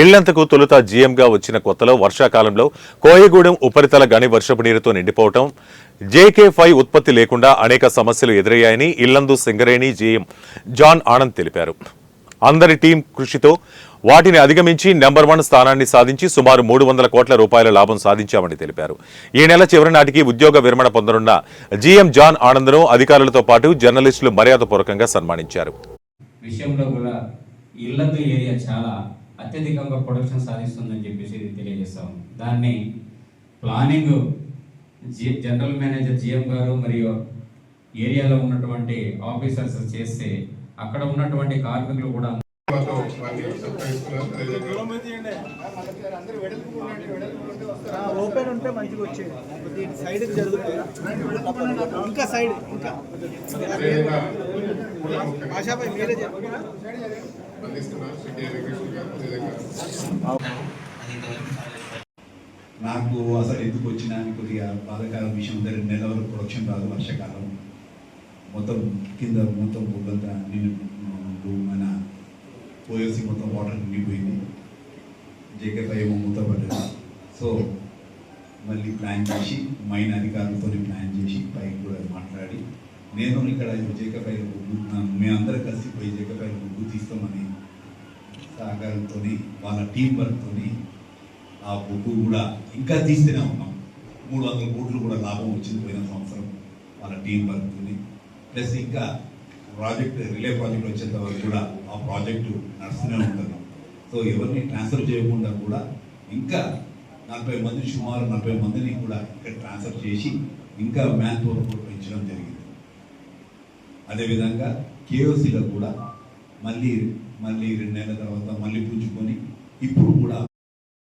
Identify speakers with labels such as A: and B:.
A: ఇళ్లంతకు తొలుత జీఎంగా వచ్చిన కొత్తలో వర్షాకాలంలో కోయగూడెం ఉపరితల గని వర్షపు నీరుతో నిండిపోవటం, JK5 ఉత్పత్తి లేకుండా అనేక సమస్యలు ఎదురయ్యాయని ఇల్లందు సింగరేణి జీఎం జాన్ ఆనంద్ తెలిపారు. అందరి టీం కృషితో వాటిని అధిగమించి నెంబర్ 1 స్థానాన్ని సాధించి సుమారు 300 కోట్ల రూపాయల లాభం సాధించామని తెలిపారు. ఈ నెల చివరి నాటికి ఉద్యోగ విరమణ పొందనున్న జీఎం జాన్ ఆనంద్ను అధికారులతో పాటు జర్నలిస్టులు మర్యాదపూర్వకంగా సన్మానించారు.
B: విషయంలో కూడా ఇల్లందు ఏరియా చాలా అత్యధికంగా ప్రొడక్షన్ సాధిస్తుందని చెప్పేసి తెలియజేస్తాం. దాన్ని ప్లానింగ్ జనరల్ మేనేజర్ జీఎం గారు మరియు ఏరియాలో ఉన్నటువంటి ఆఫీసర్స్ చేస్తే అక్కడ ఉన్నటువంటి కార్మికులు కూడా
C: ఓపెన్ ఉంటే మంచిగా వచ్చేది. సైడ్ జరుగుతుంది ఇంకా సైడ్ ఇంకా ఆశాపై మీరే చెప్పండి.
D: నాకు అసలు ఎందుకు వచ్చినా కొద్దిగా బాధాకర విషయం 2 నెలల వరకు ప్రొడక్షన్ రాదు. వర్షాకాలం మొత్తం కింద మొత్తం పొద్దంతా మన పోయేసి మొత్తం వాటర్ నిండిపోయింది. JK5 ఏమో మూతపడ్డది. సో మళ్ళీ ప్లాన్ చేసి మైన్ అధికారులతో ప్లాన్ చేసి పైకి కూడా మాట్లాడి నేను ఇక్కడ JK5 మేమందరం కలిసి పోయి JK5 ముగ్గు తీస్తామని సహకారంతో వాళ్ళ టీం వర్క్తో ఆ బొగ్గు కూడా ఇంకా తీస్తూనే ఉన్నాం. 300 కోట్లు కూడా లాభం వచ్చింది పోయిన సంవత్సరం వాళ్ళ టీం వర్క్తో. ప్లస్ ఇంకా రిలే ప్రాజెక్ట్ వచ్చేంత వరకు కూడా ఆ ప్రాజెక్టు నడుస్తూనే ఉంటుంది. సో ఎవరిని ట్రాన్స్ఫర్ చేయకుండా కూడా ఇంకా 40 మంది సుమారు 40 మందిని కూడా ఇక్కడ ట్రాన్స్ఫర్ చేసి ఇంకా మ్యాన్ పవర్ కూడా పెంచడం జరిగింది. అదేవిధంగా KOCలో కూడా మళ్ళీ 2 నెలల తర్వాత మళ్ళీ పుంజుకొని ఇప్పుడు కూడా